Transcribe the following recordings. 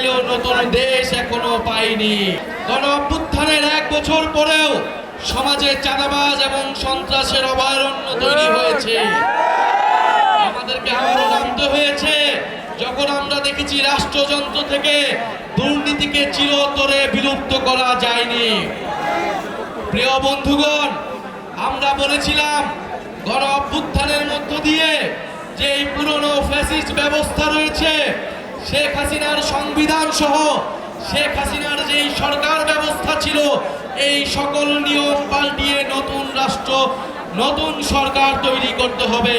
পেলেও নতুন দেশ এখনো পাইনি। গণ অভ্যুত্থানের 1 বছর পরেও সমাজে চাঁদাবাজ এবং সন্ত্রাসের অভয়ারণ্য তৈরি হয়েছে। আমাদেরকে আবারও নামতে হয়েছে যখন আমরা দেখেছি রাষ্ট্রযন্ত্র থেকে দুর্নীতিকে চিরতরে বিলুপ্ত করা যায়নি। প্রিয় বন্ধুগণ, আমরা বলেছিলাম গণ অভ্যুত্থানের মধ্য দিয়ে যে এই পুরনো ফ্যাসিস্ট ব্যবস্থা রয়েছে, শেখ হাসিনার সংবিধান সহ শেখ হাসিনার যেই সরকার ব্যবস্থা ছিল, এই সকল নিয়ম পাল্টিয়ে নতুন রাষ্ট্র নতুন সরকার তৈরি করতে হবে।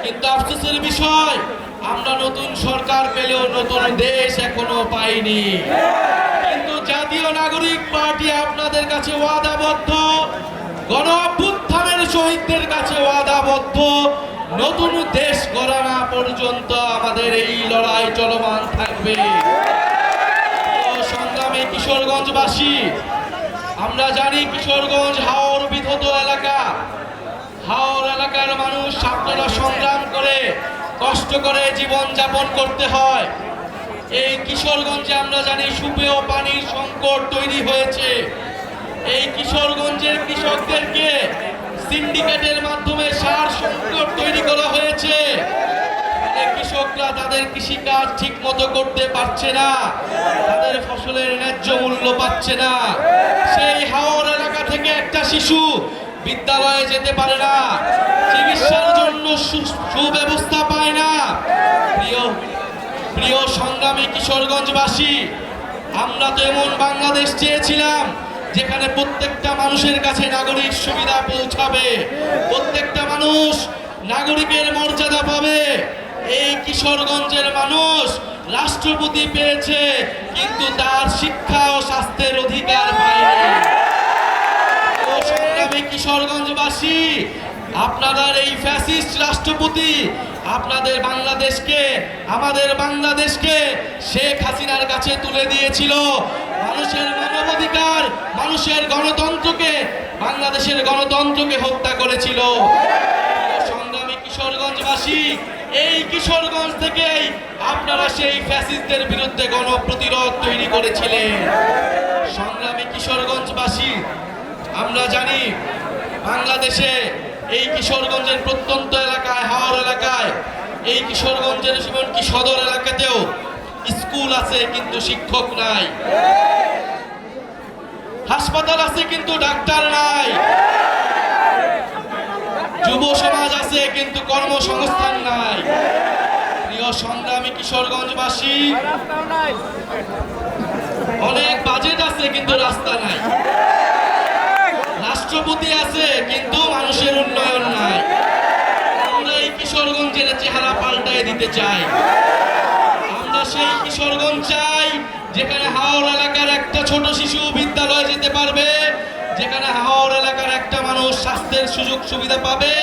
কিন্তু আফসোসের বিষয়, আমরা নতুন সরকার পেলেও নতুন দেশ এখনো পাইনি। কিন্তু জাতীয় নাগরিক পার্টি আপনাদের কাছে ওয়াদাবদ্ধ, গণ অভ্যুত্থানের শহীদদের কাছে ওয়াদাবদ্ধ, নতুন দেশ গড়া না পর্যন্ত আমাদের এই লড়াই চলমান থাকবে। সংগ্রামী কিশোরগঞ্জবাসী, আমরা জানি কিশোরগঞ্জ হাওর বিধত এলাকা। হাওর এলাকার মানুষ আপনারা সংগ্রাম করে কষ্ট করে জীবন যাপন করতে হয়। এই কিশোরগঞ্জে আমরা জানি সুপেয় পানির সংকট তৈরি হয়েছে। এই কিশোরগঞ্জের কৃষকদেরকে সিন্ডিকেটের মাধ্যমে সার সংকট তৈরি করা হয়েছে। কৃষকরা তাদের কৃষিকাজ ঠিক মতো করতে পারছে না, তাদের ফসলের ন্যায্য মূল্য পাচ্ছে না। সেই হাওর এলাকা থেকে একটা শিশু বিদ্যালয়ে যেতে পারে না, চিকিৎসার জন্য সুব্যবস্থা পায় না। প্রিয় সংগ্রামী কিশোরগঞ্জবাসী, আমরা তো এমন বাংলাদেশ চেয়েছিলাম যেখানে প্রত্যেকটা মানুষের কাছে নাগরিক সুবিধা পৌঁছাবে, প্রত্যেকটা মানুষ নাগরিকের মর্যাদা পাবে। এই কিশোরগঞ্জের মানুষ রাষ্ট্রপতি পেয়েছে, কিন্তু তার শিক্ষা ও স্বাস্থ্যের অধিকার পায়নি। সংগ্রামী কিশোরগঞ্জবাসী, আপনাদের এই ফ্যাসিস্ট রাষ্ট্রপতি আপনাদের বাংলাদেশকে, আমাদের বাংলাদেশকে শেখ হাসিনার কাছে তুলে দিয়েছিল। মানুষের মানবাধিকার, মানুষের গণতন্ত্রকে, বাংলাদেশের গণতন্ত্রকে হত্যা করেছিল। সংগ্রামী কিশোরগঞ্জবাসী, এই কিশোরগঞ্জ থেকেই আপনারা সেই ফ্যাসিস্টদের বিরুদ্ধে গণপ্রতিরোধ তৈরি করেছিলেন। সংগ্রামী কিশোরগঞ্জবাসী, আমরা জানি বাংলাদেশে এই কিশোরগঞ্জের প্রত্যন্ত এলাকায়, হাওর এলাকায়, এই কিশোরগঞ্জের এমনকি সদর এলাকাতেও স্কুল আছে কিন্তু শিক্ষক নাই, হাসপাতাল আছে কিন্তু ডাক্তার নাই, যুব সমাজ আছে কিন্তু কর্মসংস্থান নাই। প্রিয় সংগ্রামী কিশোরগঞ্জবাসী, অনেক বাজেট আছে কিন্তু রাস্তা নাই, রাষ্ট্রপতি আছে কিন্তু মানুষের উন্নয়ন নাই। আমরা এই কিশোরগঞ্জের চেহারা পাল্টায় দিতে চাই। আমরা সেই কিশোরগঞ্জ চাই যেখানে হাওর এলাকার একটা ছোট শিশু বিদ্যালয়ে যেতে পারবে, যেখানে হাওর এলাকার একটা মানুষ স্বাস্থ্যের সুযোগ সুবিধা পাবে,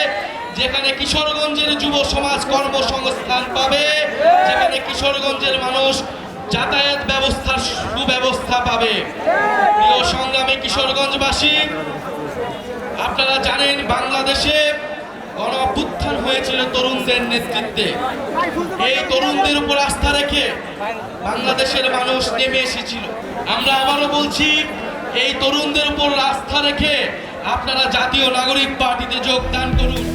যেখানে কিশোরগঞ্জের যুব সমাজ কর্মসংস্থান পাবে, যেখানে কিশোরগঞ্জের মানুষ যাতায়াত ব্যবস্থার সুব্যবস্থা পাবে। প্রিয় সংগ্রামী কিশোরগঞ্জবাসী, আপনারা জানেন বাংলাদেশে গণ অভ্যুত্থান হয়েছিল তরুণদের নেতৃত্বে। এই তরুণদের উপর আস্থা রেখে বাংলাদেশের মানুষ নেমে এসেছিল। আমরা আবারও বলছি, এই তরুণদের উপর আস্থা রেখে আপনারা জাতীয় নাগরিক পার্টিতে যোগদান করুন।